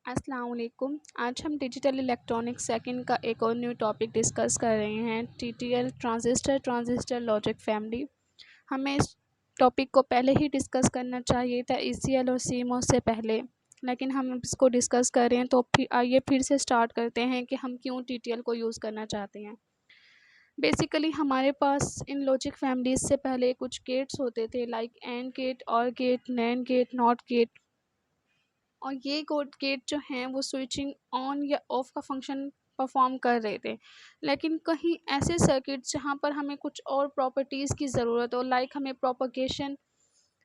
अस्सलाम वालेकुम। आज हम डिजिटल इलेक्ट्रॉनिक्स सेकंड का एक और न्यू टॉपिक डिस्कस कर रहे हैं, टीटीएल ट्रांजिस्टर लॉजिक फैमिली। हमें इस टॉपिक को पहले ही डिस्कस करना चाहिए था ईसीएल और सीमोस से पहले, लेकिन हम अब इसको डिस्कस कर रहे हैं तो फिर आइए फिर से स्टार्ट करते हैं कि हम क्यों टीटीएल को यूज़ करना चाहते हैं। बेसिकली हमारे पास इन लॉजिक फैमिलीज से पहले कुछ गेट्स होते थे, like and gate, or gate, nand gate, not gate. और ये कोड गेट जो हैं वो स्विचिंग ऑन या ऑफ का फंक्शन परफॉर्म कर रहे थे। लेकिन कहीं ऐसे सर्किट्स जहाँ पर हमें कुछ और प्रॉपर्टीज़ की ज़रूरत हो, लाइक हमें प्रोपगेशन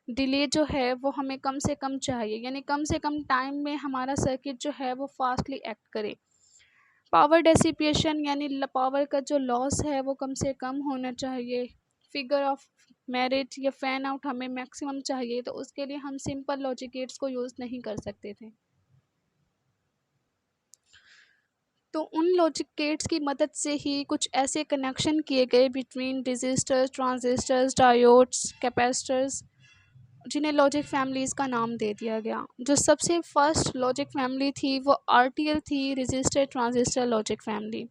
डिले जो है वो हमें कम से कम चाहिए, यानी कम से कम टाइम में हमारा सर्किट जो है वो फास्टली एक्ट करे। पावर डेसिपिएशन यानी पावर का जो लॉस है वो कम से कम होना चाहिए। फिगर ऑफ मेरिट या फैन आउट हमें मैक्सिमम चाहिए, तो उसके लिए हम सिंपल लॉजिक गेट्स को यूज़ नहीं कर सकते थे। तो उन लॉजिक गेट्स की मदद से ही कुछ ऐसे कनेक्शन किए गए between registers, transistors, diodes, capacitors, जिन्हें लॉजिक फैमिलीज़ का नाम दे दिया गया। जो सबसे फर्स्ट लॉजिक फैमिली थी वो आरटीएल थी, register transistor logic family.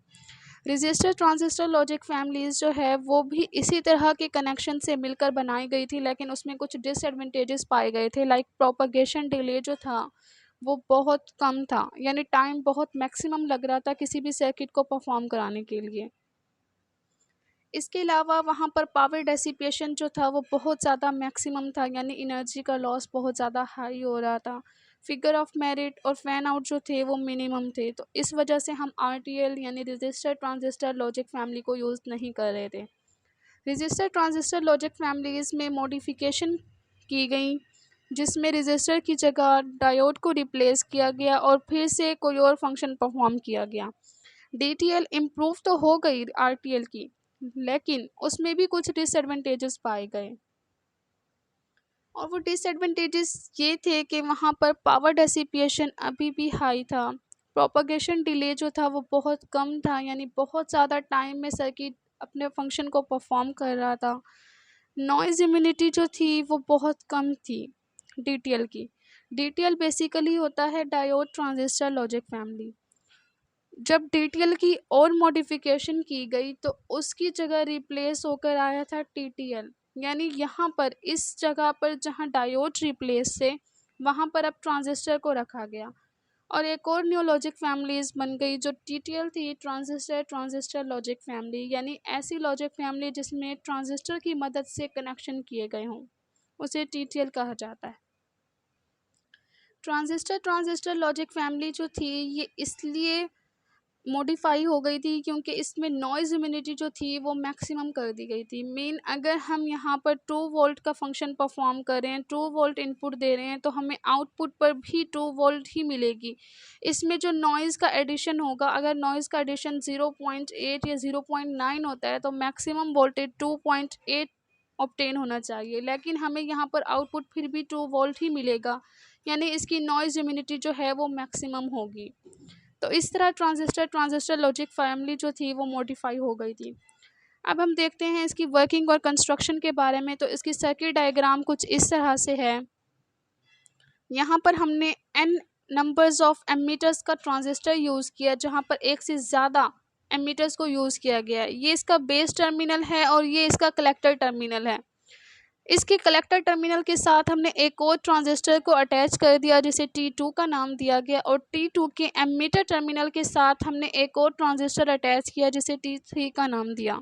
Register transistor logic families जो है वो भी इसी तरह के कनेक्शन से मिलकर बनाई गई थी, लेकिन उसमें कुछ डिसएडवांटेजेस पाए गए थे, लाइक प्रोपगेशन डिले जो था वो बहुत कम था, यानी टाइम बहुत मैक्सिमम लग रहा था किसी भी सर्किट को परफॉर्म कराने के लिए। इसके अलावा वहाँ पर पावर डेसिपेशन जो था वो बहुत ज़्यादा मैक्सिमम था, यानी एनर्जी का लॉस बहुत ज़्यादा हाई हो रहा था। फिगर ऑफ मेरिट और फैन आउट जो थे वो मिनिमम थे, तो इस वजह से हम आरटीएल यानी रजिस्टर ट्रांजिस्टर लॉजिक फैमिली को यूज़ नहीं कर रहे थे। रजिस्टर ट्रांजिस्टर लॉजिक फैमिलीज़ में मॉडिफिकेशन की गई, जिसमें रजिस्टर की जगह डायोड को रिप्लेस किया गया और फिर से कोई और फंक्शन परफॉर्म किया गया। डीटीएल इम्प्रूव तो हो गई आरटीएल की, लेकिन उसमें भी कुछ डिसएडवांटेजेस पाए गए। और वो डिसएडवांटेजेस ये थे कि वहाँ पर पावर डेसिपिएशन अभी भी हाई था। प्रोपगेशन डिले जो था वो बहुत कम था, यानी बहुत ज़्यादा टाइम में सर्किट अपने फंक्शन को परफॉर्म कर रहा था। नॉइज़ इम्यूनिटी जो थी वो बहुत कम थी डीटीएल की। डीटीएल बेसिकली होता है डायोड ट्रांजिस्टर लॉजिक फैमिली। जब डीटीएल की और मॉडिफिकेशन की गई तो उसकी जगह रिप्लेस होकर आया था टीटीएल, यानी यहाँ पर इस जगह पर जहाँ डायोड रिप्लेस से वहाँ पर अब ट्रांजिस्टर को रखा गया। और एक और न्यू लॉजिक फैमिलीज बन गई जो टीटीएल थी, ट्रांजिस्टर लॉजिक फैमिली, यानी ऐसी लॉजिक फैमिली जिसमें ट्रांजिस्टर की मदद से कनेक्शन किए गए हों, उसे टीटीएल कहा जाता है। ट्रांजिस्टर लॉजिक फैमिली जो थी ये इसलिए मॉडिफाई हो गई थी क्योंकि इसमें नॉइज़ इम्यूनिटी जो थी वो मैक्सिमम कर दी गई थी। मेन अगर हम यहाँ पर 2 वोल्ट का फंक्शन परफॉर्म कर रहे हैं, 2 वोल्ट इनपुट दे रहे हैं, तो हमें आउटपुट पर भी 2 वोल्ट ही मिलेगी। इसमें जो नॉइज़ का एडिशन होगा, अगर नॉइज़ का एडिशन 0.8 या 0.9 होता है तो मैक्सिमम वोल्टेज 2.8 ऑब्टेन होना चाहिए, लेकिन हमें यहाँ पर आउटपुट फिर भी 2 वोल्ट ही मिलेगा, यानी इसकी नॉइज़ इम्यूनिटी जो है वो मैक्सिमम होगी। तो इस तरह ट्रांजिस्टर लॉजिक फैमिली जो थी वो मॉडिफाई हो गई थी। अब हम देखते हैं इसकी वर्किंग और कंस्ट्रक्शन के बारे में। तो इसकी सर्किट डायग्राम कुछ इस तरह से है। यहाँ पर हमने n नंबर्स ऑफ एमीटर्स का ट्रांजिस्टर यूज़ किया, जहाँ पर एक से ज़्यादा एमीटर्स को यूज़ किया गया है। ये इसका बेस टर्मिनल है और ये इसका कलेक्टर टर्मिनल है। इसके कलेक्टर टर्मिनल के साथ हमने एक और ट्रांजिस्टर को अटैच कर दिया जिसे T2 का नाम दिया गया, और T2 के एमीटर टर्मिनल के साथ हमने एक और ट्रांजिस्टर अटैच किया जिसे T3 का नाम दिया,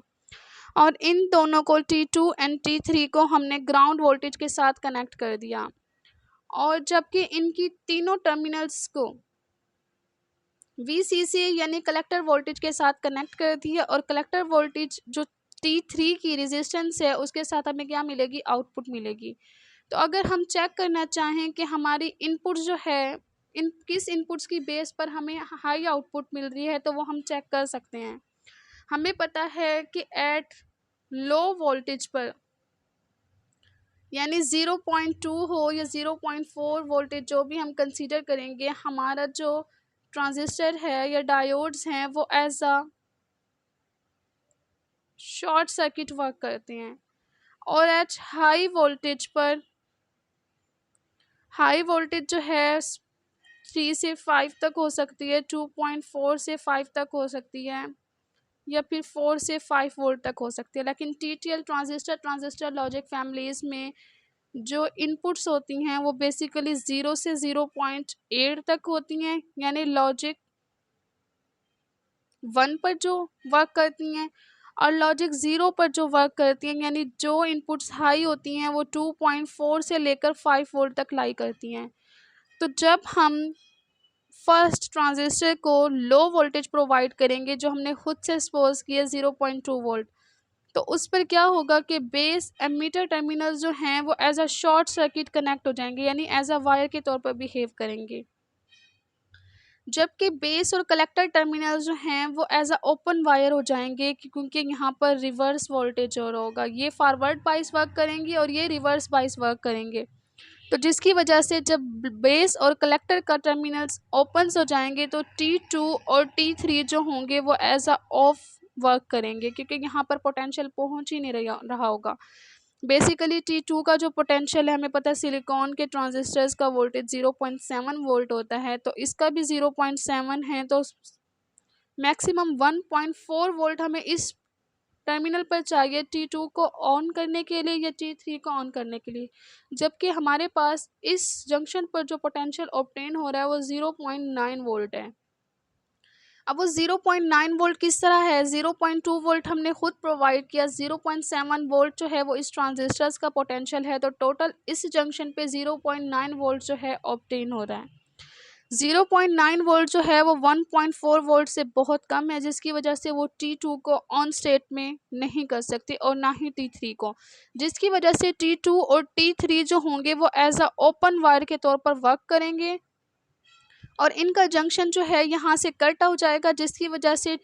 और इन दोनों को T2 एंड T3 को हमने ग्राउंड वोल्टेज के साथ कनेक्ट कर दिया। और जबकि इनकी तीनों टर्मिनल्स को VCC यानी कलेक्टर वोल्टेज के साथ कनेक्ट कर दिया, और कलेक्टर वोल्टेज जो T3 की रेजिस्टेंस है उसके साथ हमें क्या मिलेगी, आउटपुट मिलेगी। तो अगर हम चेक करना चाहें कि हमारी इनपुट जो है, इन किस इनपुट्स की बेस पर हमें हाई आउटपुट मिल रही है, तो वो हम चेक कर सकते हैं। हमें पता है कि एट लो वोल्टेज पर, यानी 0.2 हो या 0.4 वोल्टेज जो भी हम कंसीडर करेंगे, हमारा जो ट्रांजिस्टर है या डायोड्स हैं वो as a short circuit work करते हैं। और एट हाई वोल्टेज पर, हाई वोल्टेज जो है 3 से 5 तक हो सकती है, 2.4 से 5 तक हो सकती है, या फिर 4 से 5 वोल्ट तक हो सकती है। लेकिन टीटीएल ट्रांजिस्टर लॉजिक फैमिलीज में जो इनपुट्स होती हैं वो बेसिकली 0 से 0.8 तक होती हैं, यानी लॉजिक 1 पर जो वर्क करती हैं, और लॉजिक 0 पर जो वर्क करती हैं, यानी जो इनपुट्स हाई होती हैं वो 2.4 से लेकर 5 वोल्ट तक लाई करती हैं। तो जब हम फर्स्ट ट्रांजिस्टर को लो वोल्टेज प्रोवाइड करेंगे, जो हमने खुद से सपोज किया 0.2 वोल्ट, तो उस पर क्या होगा कि बेस एमीटर टर्मिनल्स जो हैं वो as a short circuit connect हो जाएंगे, यानी एज अ वायर के तौर पर बिहेव करेंगे। जबकि बेस और कलेक्टर टर्मिनल्स जो हैं वो एज अ ओपन वायर हो जाएंगे, क्योंकि यहाँ पर रिवर्स वोल्टेज और होगा, ये फॉरवर्ड बाइस वर्क करेंगे और ये रिवर्स बाइस वर्क करेंगे। तो जिसकी वजह से जब बेस और कलेक्टर का टर्मिनल्स ओपन हो जाएंगे तो T2 और T3 जो होंगे वो एज अ ऑफ वर्क करेंगे, क्योंकि यहाँ पर पोटेंशियल पहुँच ही नहीं रहा होगा। बेसिकली T2 का जो पोटेंशियल है, हमें पता है सिलिकॉन के ट्रांजिस्टर्स का वोल्टेज 0.7 वोल्ट होता है, तो इसका भी 0.7 है, तो मैक्सिमम 1.4 वोल्ट हमें इस टर्मिनल पर चाहिए T2 को ऑन करने के लिए या T3 को ऑन करने के लिए। जबकि हमारे पास इस जंक्शन पर जो पोटेंशियल ऑब्टेन हो रहा है वो 0.9 वोल्ट है। अब वो 0.9 वोल्ट किस तरह है, 0.2 वोल्ट हमने खुद प्रोवाइड किया, 0.7 वोल्ट जो है वो इस ट्रांजिस्टर्स का पोटेंशियल है, तो टोटल इस जंक्शन पे 0.9 वोल्ट जो है ऑब्टेन हो रहा है। 0.9 वोल्ट जो है वो 1.4 वोल्ट से बहुत कम है, जिसकी वजह से वो T2 को ऑन स्टेट में नहीं कर सकते और ना ही T3 को, जिसकी वजह से T2 और T3 जो होंगे वो एज अ ओपन वायर के तौर पर वर्क करेंगे और इनका जंक्शन जो है यहाँ से कट हो जाएगा, जिसकी वजह से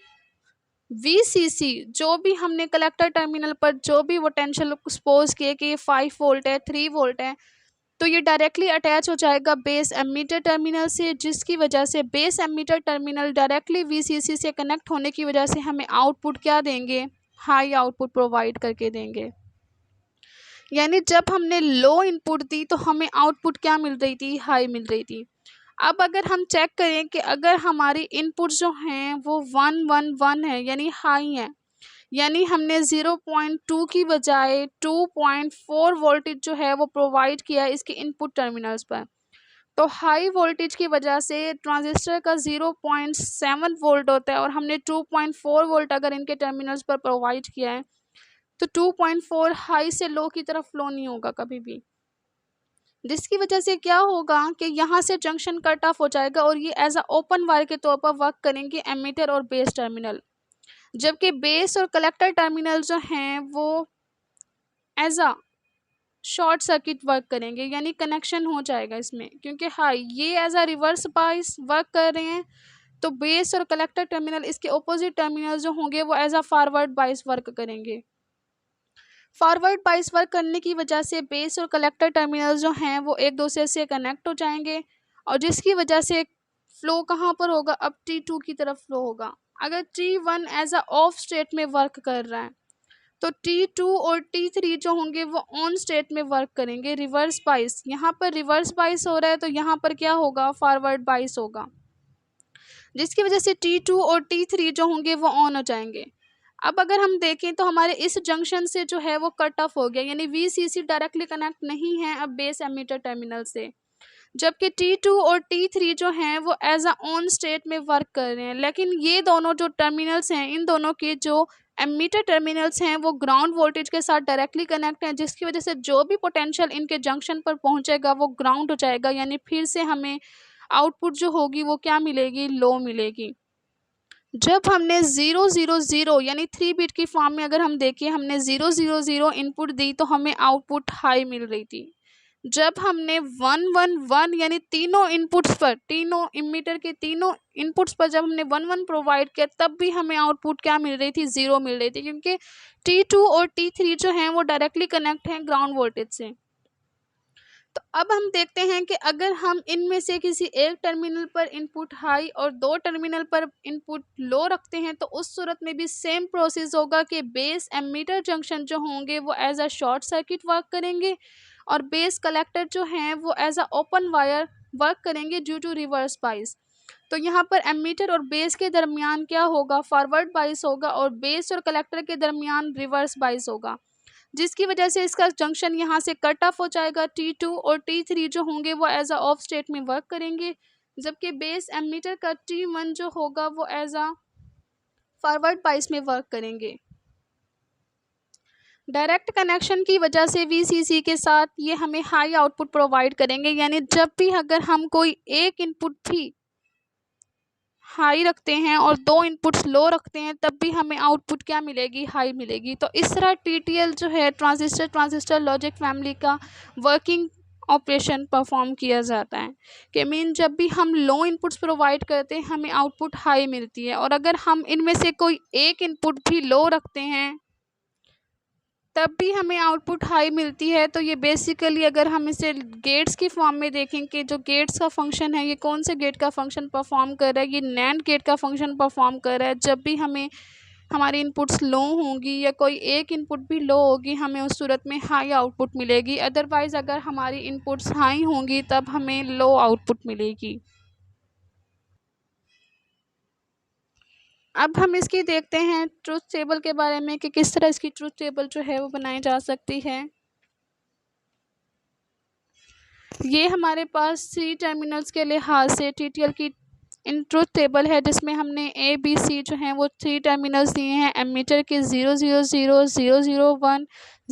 VCC जो भी हमने कलेक्टर टर्मिनल पर जो भी पोटेंशियल सपोज किए कि ये 5 वोल्ट है, 3 वोल्ट है, तो ये डायरेक्टली अटैच हो जाएगा बेस एमीटर टर्मिनल से, जिसकी वजह से base emitter terminal directly VCC से कनेक्ट होने की वजह से हमें आउटपुट क्या देंगे, हाई आउटपुट प्रोवाइड करके देंगे। यानी जब हमने लो इनपुट दी तो हमें आउटपुट क्या मिल रही थी, हाई मिल रही थी। अब अगर हम चेक करें कि अगर हमारी इनपुट जो हैं वो 111 है, यानी हाई है, यानी हमने 0.2 की बजाय 2.4 वोल्टेज जो है वो प्रोवाइड किया है इसके इनपुट टर्मिनल्स पर, तो हाई वोल्टेज की वजह से ट्रांजिस्टर का 0.7 वोल्ट होता है और हमने 2.4 वोल्ट अगर इनके टर्मिनल्स पर प्रोवाइड किया है, तो 2.4 हाई से लो की तरफ फ्लो नहीं होगा कभी भी, जिसकी वजह से क्या होगा कि यहाँ से जंक्शन कट ऑफ हो जाएगा और ये एज अ ओपन वायर के तौर पर वर्क करेंगे एमीटर और बेस टर्मिनल। जबकि बेस और कलेक्टर टर्मिनल जो हैं वो as a short circuit work करेंगे, यानी कनेक्शन हो जाएगा इसमें, क्योंकि हाँ ये as a reverse bias work कर रहे हैं, तो बेस और कलेक्टर टर्मिनल इसके ऑपोजिट टर्मिनल जो होंगे वो as a forward bias work करेंगे। फॉरवर्ड बाइस वर्क करने की वजह से बेस और कलेक्टर टर्मिनल जो हैं वो एक दूसरे से कनेक्ट हो जाएंगे और जिसकी वजह से फ्लो कहाँ पर होगा, अब T2 की तरफ फ्लो होगा। अगर T1 as a off state में वर्क कर रहा है तो T2 और T3 जो होंगे वो ऑन स्टेट में वर्क करेंगे, रिवर्स बाइस। यहाँ पर रिवर्स बाइस हो रहा है तो यहाँ पर क्या होगा, फॉरवर्ड बाइस होगा, जिसकी वजह से T2 और T3 जो होंगे वो ऑन हो जाएंगे। अब अगर हम देखें तो हमारे इस जंक्शन से जो है वो कट ऑफ हो गया, यानी VCC डायरेक्टली कनेक्ट नहीं है अब बेस एमीटर टर्मिनल से, जबकि T2 और T3 जो हैं वो एज अ ऑन स्टेट में वर्क कर रहे हैं। लेकिन ये दोनों जो टर्मिनल्स हैं, इन दोनों के जो एमीटर टर्मिनल्स हैं वो ग्राउंड वोल्टेज के साथ डायरेक्टली कनेक्ट हैं, जिसकी वजह से जो भी पोटेंशियल इनके जंक्शन पर पहुंचेगा वो ग्राउंड हो जाएगा, यानी फिर से हमें आउटपुट जो होगी वो क्या मिलेगी, लो मिलेगी। जब हमने 000 यानी 3 बिट की फॉर्म में अगर हम देखें, हमने 000 इनपुट दी तो हमें आउटपुट हाई मिल रही थी। जब हमने 111 यानी तीनों इनपुट्स पर, तीनों इमीटर के तीनों इनपुट्स पर जब हमने 11 प्रोवाइड किया तब भी हमें आउटपुट क्या मिल रही थी, 0 मिल रही थी, क्योंकि T2 और T3 जो हैं वो डायरेक्टली कनेक्ट हैं ग्राउंड वोल्टेज से। तो अब हम देखते हैं कि अगर हम इनमें से किसी एक टर्मिनल पर इनपुट हाई और दो टर्मिनल पर इनपुट लो रखते हैं तो उस सूरत में भी सेम प्रोसेस होगा कि बेस एमीटर जंक्शन जो होंगे वो as a short circuit work करेंगे और बेस कलेक्टर जो हैं वो as a open wire work करेंगे ड्यू टू रिवर्स बाइस। तो यहाँ पर एमीटर और बेस के दरमियान क्या होगा, फॉरवर्ड बाइस होगा, और बेस और कलेक्टर के दरमियान रिवर्स बाइस होगा, जिसकी वजह से इसका जंक्शन यहाँ से कट ऑफ हो जाएगा। T2 और T3 जो होंगे वो एज अ ऑफ स्टेट में वर्क करेंगे, जबकि बेस एमीटर का T1 जो होगा वो एज अ फॉरवर्ड बाइस में वर्क करेंगे। डायरेक्ट कनेक्शन की वजह से VCC के साथ ये हमें हाई आउटपुट प्रोवाइड करेंगे, यानी जब भी अगर हम कोई एक इनपुट भी हाई रखते हैं और दो इनपुट्स लो रखते हैं तब भी हमें आउटपुट क्या मिलेगी, हाई मिलेगी। तो इस तरह TTL जो है ट्रांजिस्टर लॉजिक फैमिली का वर्किंग ऑपरेशन परफॉर्म किया जाता है कि मीन जब भी हम लो इनपुट्स प्रोवाइड करते हैं हमें आउटपुट हाई मिलती है, और अगर हम इनमें से कोई एक इनपुट भी लो रखते हैं तब भी हमें आउटपुट हाई मिलती है। तो ये बेसिकली अगर हम इसे गेट्स की फॉर्म में देखें कि जो गेट्स का फंक्शन है ये कौन से गेट का फंक्शन परफॉर्म कर रहा है, ये नैंड गेट का फंक्शन परफॉर्म कर रहा है। जब भी हमें हमारी इनपुट्स लो होंगी या कोई एक इनपुट भी लो होगी हमें उस सूरत में हाई आउटपुट मिलेगी, अदरवाइज़ अगर हमारी इनपुट्स हाई होंगी तब हमें लो आउटपुट मिलेगी। अब हम इसकी देखते हैं ट्रुथ टेबल के बारे में कि किस तरह इसकी ट्रुथ टेबल जो है वो बनाई जा सकती है। ये हमारे पास 3 टर्मिनल्स के लिहाज से TTL की इन ट्रुथ टेबल है, जिसमें हमने ABC जो हैं वो 3 टर्मिनल्स दिए हैं एमीटर के 0 0 0 0 0 1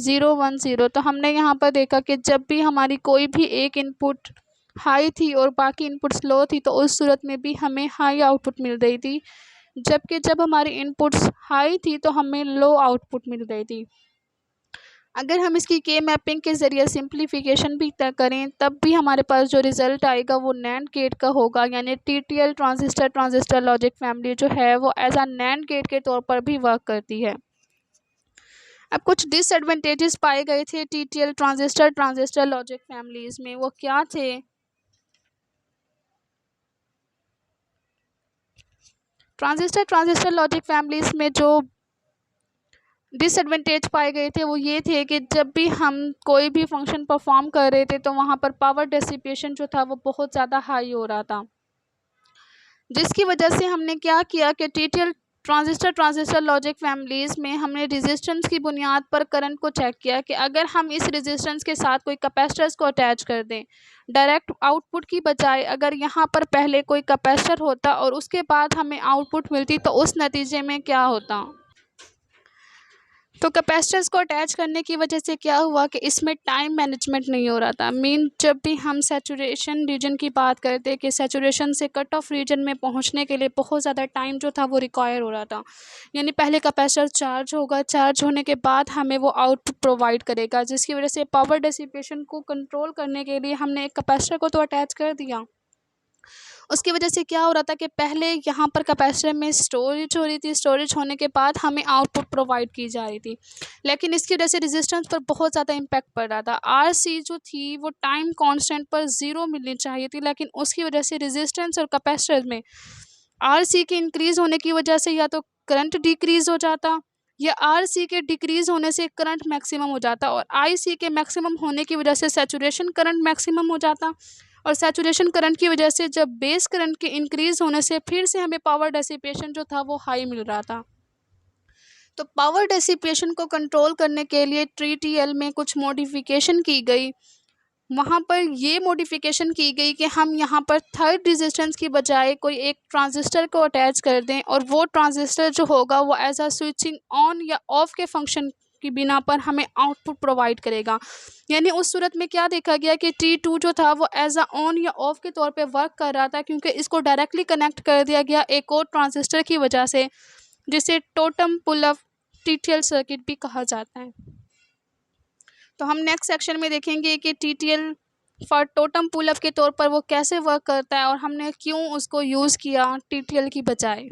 0 1 0। तो हमने यहाँ पर देखा कि जब भी हमारी कोई भी एक इनपुट हाई थी और बाकी इनपुट्स लो थी तो उस सूरत में भी हमें हाई आउटपुट मिल रही थी, जबकि जब हमारी इनपुट्स हाई थी तो हमें लो आउटपुट मिल रही थी। अगर हम इसकी के मैपिंग के ज़रिए सिंप्लीफिकेशन भी करें तब भी हमारे पास जो रिज़ल्ट आएगा वो नैंड गेट का होगा, यानी TTL ट्रांजिस्टर लॉजिक फैमिली जो है वो एज आ नैंड गेट के तौर पर भी वर्क करती है। अब कुछ डिसएडवांटेजेस पाए गए थे TTL ट्रांजिस्टर लॉजिक फैमिलीज़ में, वो क्या थे? ट्रांजिस्टर लॉजिक फैमिलीज़ में जो डिसएडवांटेज पाए गए थे वो ये थे कि जब भी हम कोई भी फंक्शन परफॉर्म कर रहे थे तो वहाँ पर पावर डिसिपेशन जो था वो बहुत ज़्यादा हाई हो रहा था, जिसकी वजह से हमने क्या किया कि TTL ट्रांजिस्टर लॉजिक फैमिलीज़ में हमने रेजिस्टेंस की बुनियाद पर करंट को चेक किया कि अगर हम इस रेजिस्टेंस के साथ कोई कैपेसिटर्स को अटैच कर दें डायरेक्ट आउटपुट की बजाय, अगर यहाँ पर पहले कोई कैपेसिटर होता और उसके बाद हमें आउटपुट मिलती तो उस नतीजे में क्या होता। तो कैपेसिटर्स को अटैच करने की वजह से क्या हुआ कि इसमें टाइम मैनेजमेंट नहीं हो रहा था। मीन जब भी हम सैचुरेशन रीजन की बात करते कि सैचुरेशन से कट ऑफ रीजन में पहुंचने के लिए बहुत ज़्यादा टाइम जो था वो रिक्वायर हो रहा था, यानी पहले कैपेसिटर चार्ज होगा, चार्ज होने के बाद हमें वो आउटपुट प्रोवाइड करेगा, जिसकी वजह से पावर डिसिपेशन को कंट्रोल करने के लिए हमने एक कैपेसिटर को तो अटैच कर दिया। उसकी वजह से क्या हो रहा था कि पहले यहाँ पर कैपेसिटर में स्टोरेज हो रही थी, स्टोरेज होने के बाद हमें आउटपुट प्रोवाइड की जा रही थी, लेकिन इसकी वजह से रेजिस्टेंस पर बहुत ज़्यादा इम्पैक्ट पड़ रहा था। RC जो थी वो टाइम कांस्टेंट पर 0 मिलनी चाहिए थी, लेकिन उसकी वजह से रेजिस्टेंस और कैपेसिटर में RC के इंक्रीज़ होने की वजह से या तो करंट डिक्रीज़ हो जाता या RC के डिक्रीज़ होने से करंट मैक्सिमम हो जाता, और IC के मैक्सिमम होने की वजह से सैचुरेशन करंट मैक्सिमम हो जाता, और सैचुरेशन करंट की वजह से जब बेस करंट के इंक्रीज़ होने से फिर से हमें पावर डिसिपेशन जो था वो हाई मिल रहा था। तो पावर डिसिपेशन को कंट्रोल करने के लिए TTL में कुछ मॉडिफिकेशन की गई। वहाँ पर ये मॉडिफिकेशन की गई कि हम यहाँ पर थर्ड रेजिस्टेंस की बजाय कोई एक ट्रांजिस्टर को अटैच कर दें, और वो ट्रांजिस्टर जो होगा वो एज अ स्विचिंग ऑन या ऑफ के फंक्शन की बिना पर हमें आउटपुट प्रोवाइड करेगा। यानी उस सूरत में क्या देखा गया कि T2 जो था वो एज अ ऑन या ऑफ के तौर पे वर्क कर रहा था, क्योंकि इसको डायरेक्टली कनेक्ट कर दिया गया एक और ट्रांजिस्टर की वजह से, जिसे totem pull up TTL circuit भी कहा जाता है। तो हम नेक्स्ट सेक्शन में देखेंगे कि TTL for totem pull up के तौर पर वो कैसे वर्क करता है और हमने क्यों उसको यूज़ किया TTL की बजाय।